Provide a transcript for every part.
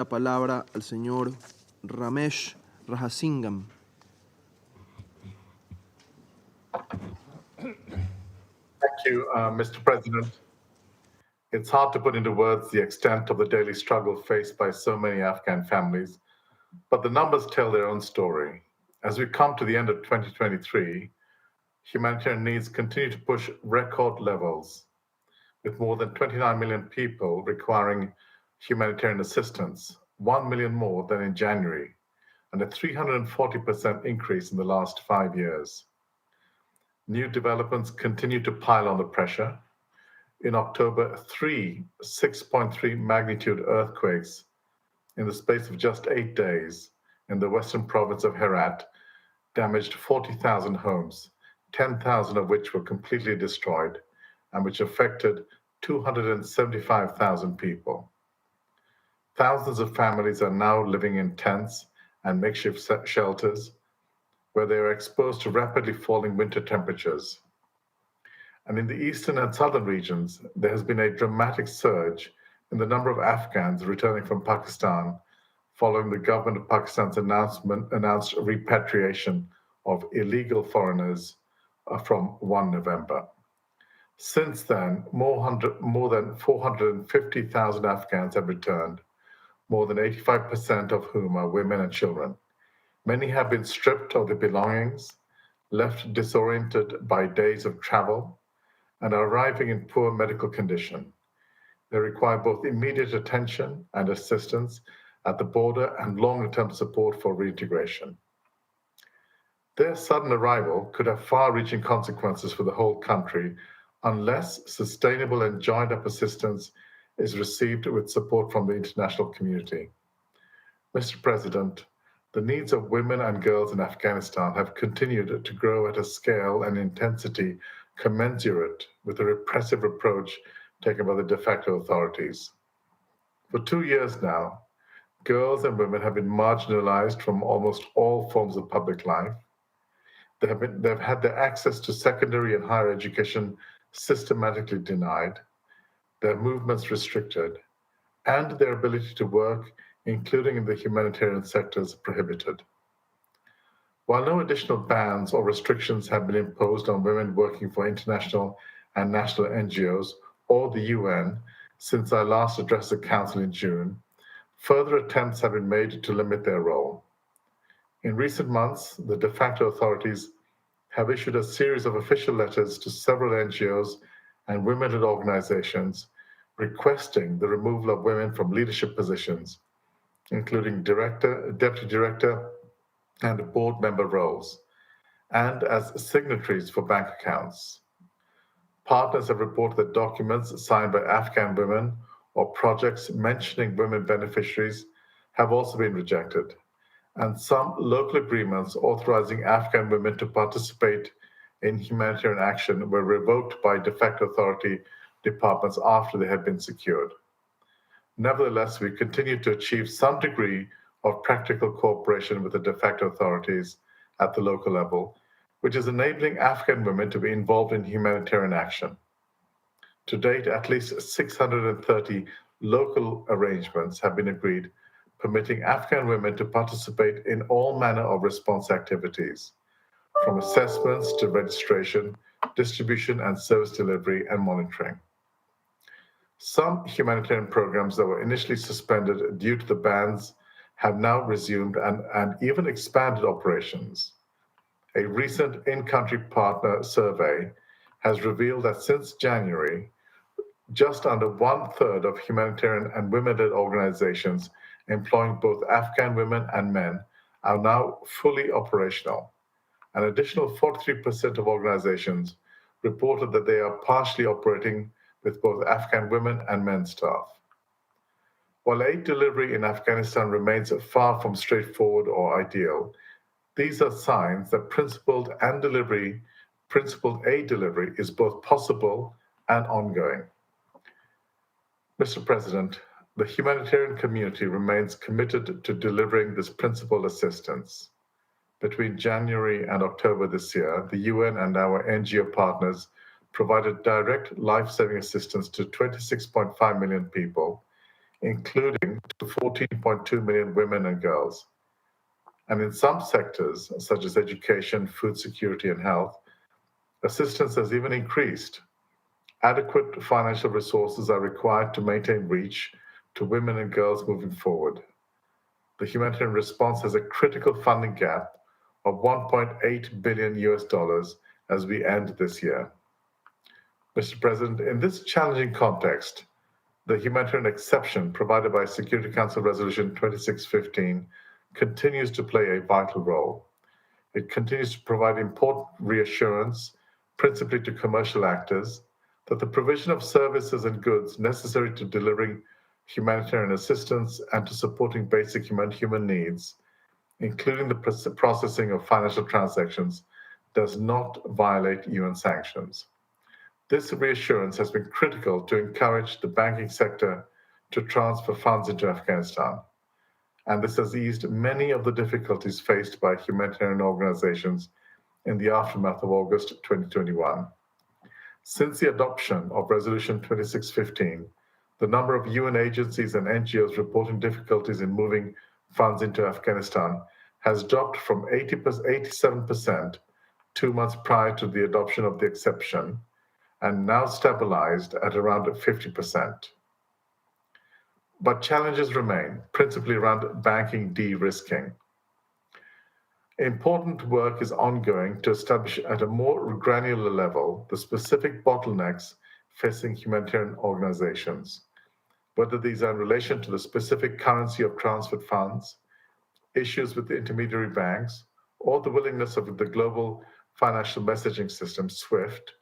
La palabra al señor Ramesh Rajasingham. Thank you, Mr. President. It's hard to put into words the extent of the daily struggle faced by so many Afghan families, but the numbers tell their own story. As we come to the end of 2023, humanitarian needs continue to push record levels, with more than 29 million people requiring humanitarian assistance, 1 million more than in January, and a 340% increase in the last 5 years. New developments continue to pile on the pressure. In October, 6.3 magnitude earthquakes in the space of just 8 days in the western province of Herat damaged 40,000 homes, 10,000 of which were completely destroyed, and which affected 275,000 people. Thousands of families are now living in tents and makeshift shelters where they are exposed to rapidly falling winter temperatures. And in the eastern and southern regions, there has been a dramatic surge in the number of Afghans returning from Pakistan following the government of Pakistan's announced repatriation of illegal foreigners from 1 November. Since then, more than 450,000 Afghans have returned, more than 85% of whom are women and children. Many have been stripped of their belongings, left disoriented by days of travel, and are arriving in poor medical condition. They require both immediate attention and assistance at the border and longer-term support for reintegration. Their sudden arrival could have far-reaching consequences for the whole country unless sustainable and joined-up assistance is received with support from the international community. Mr. President, the needs of women and girls in Afghanistan have continued to grow at a scale and intensity commensurate with the repressive approach taken by the de facto authorities. For 2 years now, girls and women have been marginalized from almost all forms of public life. They've had their access to secondary and higher education systematically denied, their movements restricted, and their ability to work, including in the humanitarian sectors, prohibited. While no additional bans or restrictions have been imposed on women working for international and national NGOs or the UN since I last addressed the Council in June, further attempts have been made to limit their role. In recent months, the de facto authorities have issued a series of official letters to several NGOs and women-led organizations requesting the removal of women from leadership positions, including director, deputy director, and board member roles, and as signatories for bank accounts. Partners have reported that documents signed by Afghan women or projects mentioning women beneficiaries have also been rejected, and some local agreements authorizing Afghan women to participate in humanitarian action were revoked by de facto authority departments after they had been secured. Nevertheless, we continue to achieve some degree of practical cooperation with the de facto authorities at the local level, which is enabling Afghan women to be involved in humanitarian action. To date, at least 630 local arrangements have been agreed, permitting Afghan women to participate in all manner of response activities, from assessments to registration, distribution and service delivery and monitoring. Some humanitarian programs that were initially suspended due to the bans have now resumed and even expanded operations. A recent in-country partner survey has revealed that since January, just under 1/3 of humanitarian and women-led organizations employing both Afghan women and men are now fully operational. An additional 43% of organizations reported that they are partially operating with both Afghan women and men staff. While aid delivery in Afghanistan remains far from straightforward or ideal, these are signs that principled aid delivery is both possible and ongoing. Mr. President, the humanitarian community remains committed to delivering this principled assistance. Between January and October this year, the UN and our NGO partners provided direct life-saving assistance to 26.5 million people, including to 14.2 million women and girls. And in some sectors, such as education, food security, and health, assistance has even increased. Adequate financial resources are required to maintain reach to women and girls moving forward. The humanitarian response has a critical funding gap of 1.8 billion US dollars as we end this year. Mr. President, in this challenging context, the humanitarian exception provided by Security Council Resolution 2615 continues to play a vital role. It continues to provide important reassurance, principally to commercial actors, that the provision of services and goods necessary to delivering humanitarian assistance and to supporting basic human needs, including the processing of financial transactions, does not violate UN sanctions. This reassurance has been critical to encourage the banking sector to transfer funds into Afghanistan, and this has eased many of the difficulties faced by humanitarian organizations in the aftermath of August 2021. Since the adoption of Resolution 2615, the number of UN agencies and NGOs reporting difficulties in moving funds into Afghanistan has dropped from 87% 2 months prior to the adoption of the exception, and now stabilized at around 50%. But challenges remain, principally around banking de-risking. Important work is ongoing to establish at a more granular level the specific bottlenecks facing humanitarian organizations, whether these are in relation to the specific currency of transferred funds, issues with the intermediary banks, or the willingness of the global financial messaging system, SWIFT,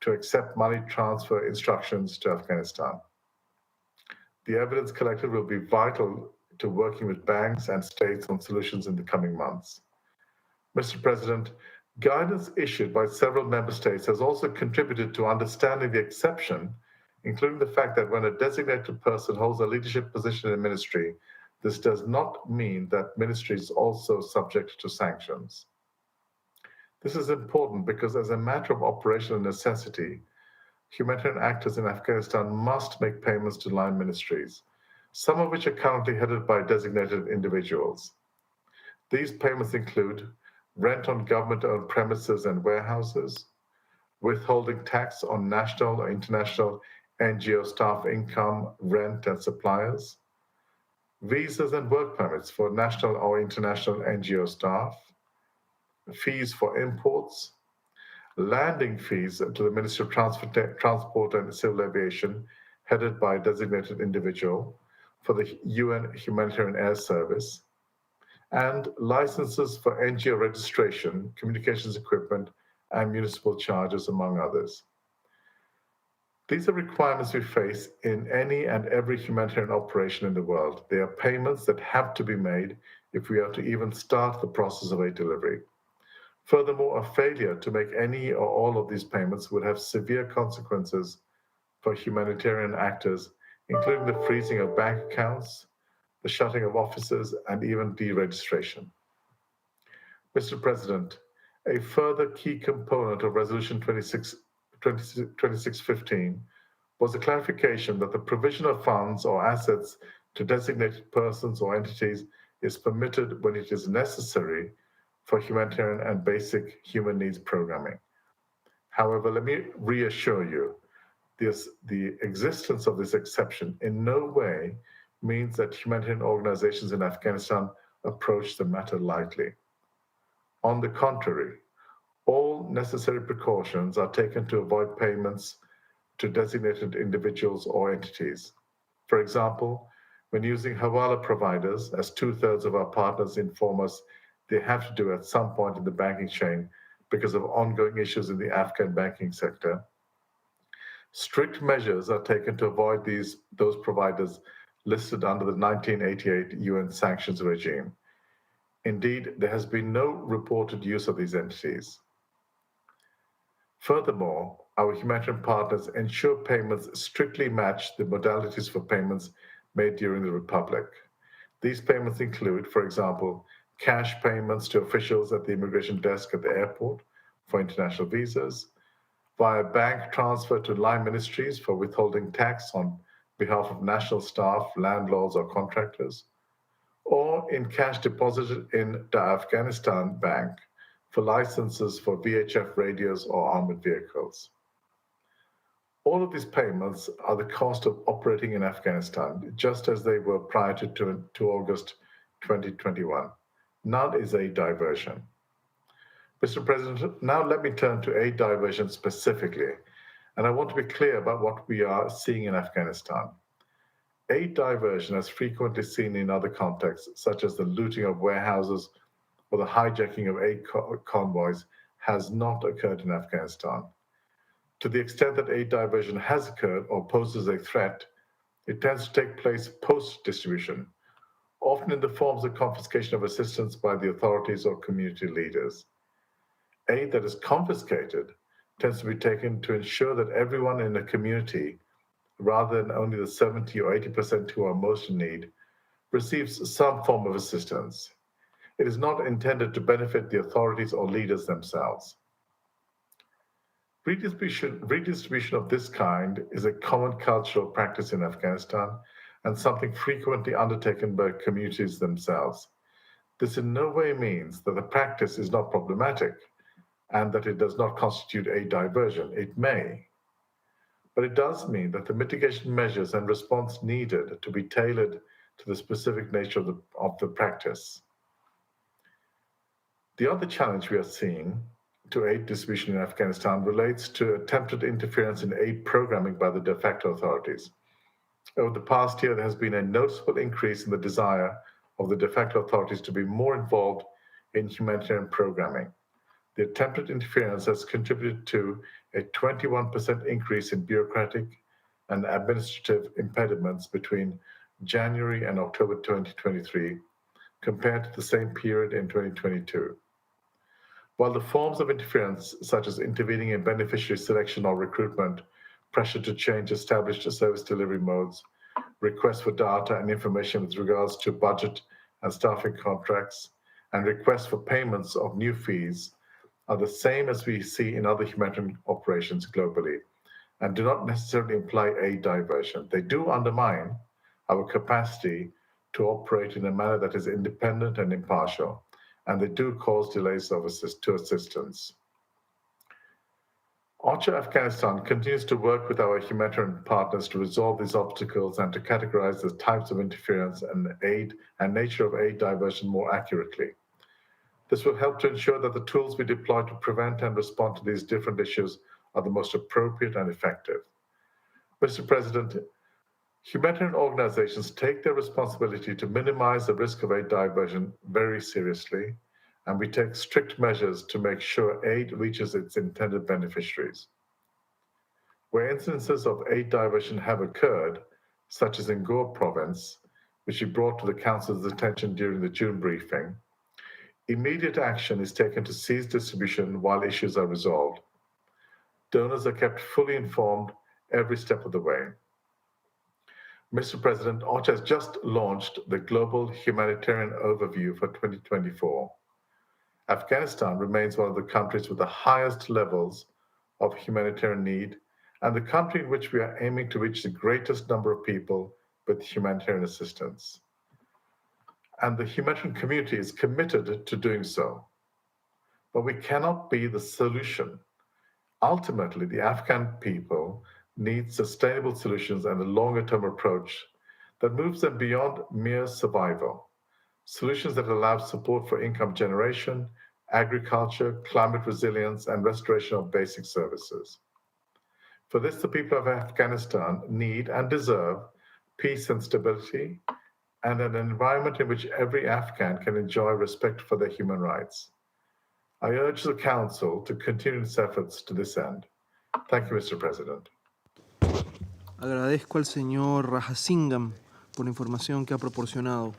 to accept money transfer instructions to Afghanistan. The evidence collected will be vital to working with banks and states on solutions in the coming months. Mr. President, guidance issued by several member states has also contributed to understanding the exception, including the fact that when a designated person holds a leadership position in a ministry, this does not mean that ministry is also subject to sanctions. This is important because, as a matter of operational necessity, humanitarian actors in Afghanistan must make payments to line ministries, some of which are currently headed by designated individuals. These payments include rent on government-owned premises and warehouses, withholding tax on national or international NGO staff income, rent, and suppliers, visas and work permits for national or international NGO staff, fees for imports, landing fees to the Ministry of Transport and Civil Aviation, headed by a designated individual, for the UN Humanitarian Air Service, and licenses for NGO registration, communications equipment, and municipal charges, among others. These are requirements we face in any and every humanitarian operation in the world. They are payments that have to be made if we are to even start the process of aid delivery. Furthermore, a failure to make any or all of these payments would have severe consequences for humanitarian actors, including the freezing of bank accounts, the shutting of offices, and even deregistration. Mr. President, a further key component of Resolution 2615 was the clarification that the provision of funds or assets to designated persons or entities is permitted when it is necessary for humanitarian and basic human needs programming. However, let me reassure you, the existence of this exception in no way means that humanitarian organizations in Afghanistan approach the matter lightly. On the contrary, all necessary precautions are taken to avoid payments to designated individuals or entities. For example, when using Hawala providers, as 2/3 of our partners inform us they have to do at some point in the banking chain because of ongoing issues in the Afghan banking sector, strict measures are taken to avoid those providers listed under the 1988 UN sanctions regime. Indeed, there has been no reported use of these entities. Furthermore, our humanitarian partners ensure payments strictly match the modalities for payments made during the Republic. These payments include, for example, cash payments to officials at the immigration desk at the airport for international visas, via bank transfer to line ministries for withholding tax on behalf of national staff, landlords, or contractors, or in cash deposited in the Afghanistan bank for licenses for VHF radios or armored vehicles. All of these payments are the cost of operating in Afghanistan, just as they were prior to August 2021. None is aid diversion. Mr. President, now let me turn to aid diversion specifically, and I want to be clear about what we are seeing in Afghanistan. Aid diversion, as frequently seen in other contexts, such as the looting of warehouses or the hijacking of aid convoys, has not occurred in Afghanistan. To the extent that aid diversion has occurred or poses a threat, it tends to take place post-distribution, often in the forms of confiscation of assistance by the authorities or community leaders. Aid that is confiscated tends to be taken to ensure that everyone in a community, rather than only the 70 or 80% who are most in need, receives some form of assistance. It is not intended to benefit the authorities or leaders themselves. Redistribution of this kind is a common cultural practice in Afghanistan and something frequently undertaken by communities themselves. This in no way means that the practice is not problematic and that it does not constitute aid diversion. It may. But it does mean that the mitigation measures and response needed to be tailored to the specific nature of the practice. The other challenge we are seeing to aid distribution in Afghanistan relates to attempted interference in aid programming by the de facto authorities. Over the past year, there has been a noticeable increase in the desire of the de facto authorities to be more involved in humanitarian programming. The attempted interference has contributed to a 21% increase in bureaucratic and administrative impediments between January and October 2023 compared to the same period in 2022. While the forms of interference, such as intervening in beneficiary selection or recruitment, pressure to change established service delivery modes, requests for data and information with regards to budget and staffing contracts, and requests for payments of new fees, are the same as we see in other humanitarian operations globally, and do not necessarily imply aid diversion. They do undermine our capacity to operate in a manner that is independent and impartial, and they do cause delays to assistance. OCHA Afghanistan continues to work with our humanitarian partners to resolve these obstacles and to categorize the types of interference and aid and nature of aid diversion more accurately. This will help to ensure that the tools we deploy to prevent and respond to these different issues are the most appropriate and effective. Mr. President, humanitarian organizations take their responsibility to minimize the risk of aid diversion very seriously, and we take strict measures to make sure aid reaches its intended beneficiaries. Where instances of aid diversion have occurred, such as in Gore province, which we brought to the Council's attention during the June briefing, immediate action is taken to cease distribution while issues are resolved. Donors are kept fully informed every step of the way. Mr. President, OCHA has just launched the Global Humanitarian Overview for 2024. Afghanistan remains one of the countries with the highest levels of humanitarian need and the country in which we are aiming to reach the greatest number of people with humanitarian assistance. And the humanitarian community is committed to doing so. But we cannot be the solution. Ultimately, the Afghan people need sustainable solutions and a longer-term approach that moves them beyond mere survival. Solutions that allow support for income generation, agriculture, climate resilience, and restoration of basic services. For this, the people of Afghanistan need and deserve peace and stability, and an environment in which every Afghan can enjoy respect for their human rights. I urge the Council to continue its efforts to this end. Thank you, Mr. President. Agradezco al señor Rajasingham por la información que ha proporcionado.